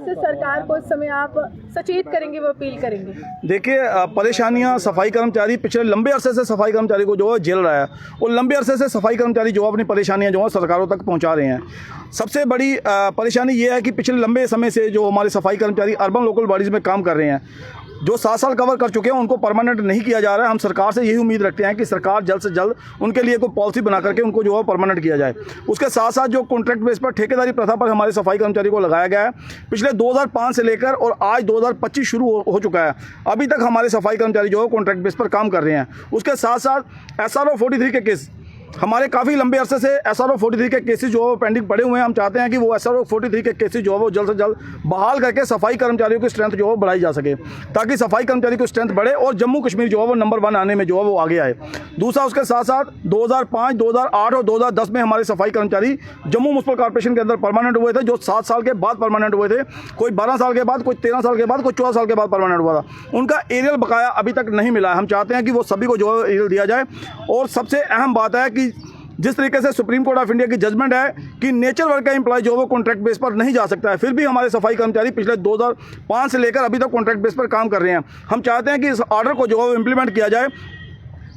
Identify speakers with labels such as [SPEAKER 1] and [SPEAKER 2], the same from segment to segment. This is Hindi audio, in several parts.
[SPEAKER 1] से सरकार को इस समय आप सचेत करेंगे, वो अपील करेंगे?
[SPEAKER 2] देखिए, परेशानियां सफाई कर्मचारी पिछले लंबे अरसे से सफाई कर्मचारी को जो है झेल रहा है, और लंबे अरसे से सफाई कर्मचारी जो अपनी परेशानियां जो है सरकारों तक पहुंचा रहे हैं। सबसे बड़ी परेशानी ये है कि पिछले लंबे समय से जो हमारे सफाई कर्मचारी अर्बन लोकल बॉडीज़ में काम कर रहे हैं, जो 7 साल कवर कर चुके हैं, उनको परमानेंट नहीं किया जा रहा है। हम सरकार से यही उम्मीद रखते हैं कि सरकार जल्द से जल्द उनके लिए कोई पॉलिसी बना करके उनको जो है परमानेंट किया जाए। उसके साथ साथ जो कॉन्ट्रैक्ट बेस पर ठेकेदारी प्रथा पर हमारे सफाई कर्मचारी को लगाया गया है, पिछले 2005 से लेकर और आज 2025 शुरू हो चुका है, अभी तक हमारे सफाई कर्मचारी जो है कॉन्ट्रैक्ट बेस पर काम कर रहे हैं। उसके साथ साथ SRO 43 के केस, हमारे काफ़ी लंबे अरसे से SRO 43 के केसेस जो है पेंडिंग पड़े हुए हैं। हम चाहते हैं कि वो SRO 43 के केसेस जो है वो जल्द से जल्द बहाल करके सफाई कर्मचारियों की स्ट्रेंथ जो है बढ़ाई जा सके, ताकि सफाई कर्मचारी की स्ट्रेंथ बढ़े और जम्मू कश्मीर जो है वो नंबर 1 आने में जो है वो आगे आए। दूसरा, उसके साथ साथ 2005, 2008 और 2010 में हमारे सफाई कर्मचारी जम्मू म्युनिसिपल कॉर्पोरेशन के अंदर परमानेंट हुए थे, जो 7 साल के बाद परमानेंट हुए थे। कोई 12 साल के बाद, कोई 13 साल के बाद, कोई 14 साल के बाद परमानेंट हुआ था। उनका एरियल बकाया अभी तक नहीं मिला है। हम चाहते हैं कि वो सभी को जो है एरियल दिया जाए। और सबसे अहम बात है कि जिस तरीके से सुप्रीम कोर्ट ऑफ इंडिया की जजमेंट है कि नेचर वर्क का एम्प्लॉय जो वो कॉन्ट्रैक्ट बेस पर नहीं जा सकता है, फिर भी हमारे सफाई कर्मचारी पिछले 2005 से लेकर अभी तक कॉन्ट्रैक्ट बेस पर काम कर रहे हैं। हम चाहते हैं कि इस ऑर्डर को जो है इम्प्लीमेंट किया जाए,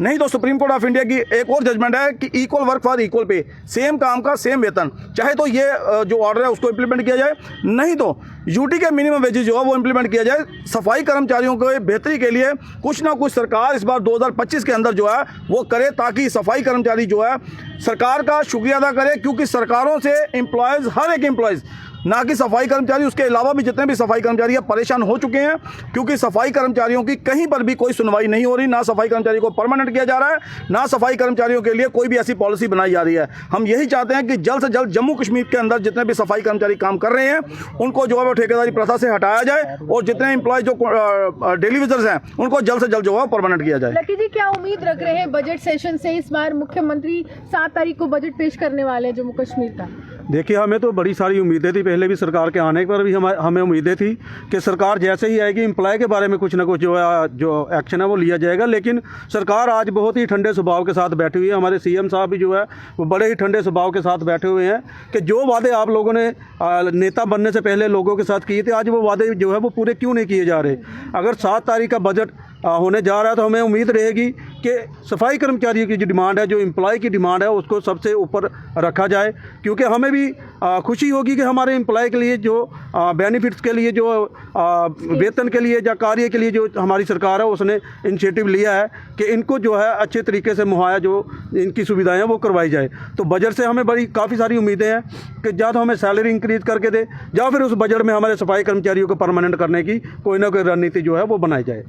[SPEAKER 2] नहीं तो सुप्रीम कोर्ट ऑफ इंडिया की एक और जजमेंट है कि equal work for equal pay, same काम का सेम वेतन। चाहे तो ये जो ऑर्डर है उसको इम्प्लीमेंट किया जाए, नहीं तो यूटी के मिनिमम वेजेस जो है वो इम्प्लीमेंट किया जाए। सफाई कर्मचारियों के बेहतरी के लिए कुछ ना कुछ सरकार इस बार 2025 के अंदर जो है वो करे, ताकि सफाई कर्मचारी जो है सरकार का शुक्रिया अदा करे, क्योंकि सरकारों से एम्प्लॉयज़, हर एक एम्प्लॉयज़, ना कि सफाई कर्मचारी, उसके अलावा भी जितने भी सफाई कर्मचारी परेशान हो चुके हैं, क्योंकि सफाई कर्मचारियों की कहीं पर भी कोई सुनवाई नहीं हो रही। ना सफाई कर्मचारी को परमानेंट किया जा रहा है, ना सफाई कर्मचारियों के लिए कोई भी ऐसी पॉलिसी बनाई जा रही है। हम यही चाहते हैं कि जल्द से जल्द जम्मू कश्मीर के अंदर जितने भी सफाई कर्मचारी काम कर रहे हैं उनको जो है वो ठेकेदारी प्रथा से हटाया जाए, और जितने एम्प्लॉय जो डेली विजर्स हैं उनको जल्द से जल्द जो है परमानेंट किया जाए।
[SPEAKER 1] लकी जी, क्या उम्मीद रख रहे हैं बजट सेशन से? इस बार मुख्यमंत्री 7 तारीख को बजट पेश करने वाले हैं जम्मू कश्मीर का।
[SPEAKER 3] देखिए, हमें तो बड़ी सारी उम्मीदें थी, पहले भी सरकार के आने पर भी हमें उम्मीदें थी कि सरकार जैसे ही आएगी एम्प्लॉय के बारे में कुछ ना कुछ जो एक्शन है वो लिया जाएगा। लेकिन सरकार आज बहुत ही ठंडे स्वभाव के साथ बैठी हुई है। हमारे CM साहब भी जो है वो बड़े ही ठंडे स्वभाव के साथ बैठे हुए हैं कि जो वादे आप लोगों ने नेता बनने से पहले लोगों के साथ किए थे, आज वो वादे जो है वो पूरे क्यों नहीं किए जा रहे। अगर 7 तारीख का बजट होने जा रहा है तो हमें उम्मीद रहेगी कि सफाई कर्मचारियों की जो डिमांड है, जो एम्प्लॉय की डिमांड है, उसको सबसे ऊपर रखा जाए, क्योंकि हमें भी खुशी होगी कि हमारे एम्प्लॉय के लिए जो बेनिफिट्स के लिए, जो वेतन के लिए या कार्य के लिए जो हमारी सरकार है उसने इनिशिएटिव लिया है कि इनको जो है अच्छे तरीके से मुहैया जो इनकी सुविधाएं हैं वो करवाई जाए। तो बजट से हमें काफ़ी सारी उम्मीदें हैं कि या तो हमें सैलरी इंक्रीज करके दे, या फिर उस बजट में हमारे सफाई कर्मचारियों को परमानेंट करने की कोई ना कोई रणनीति जो है वो बनाई जाए।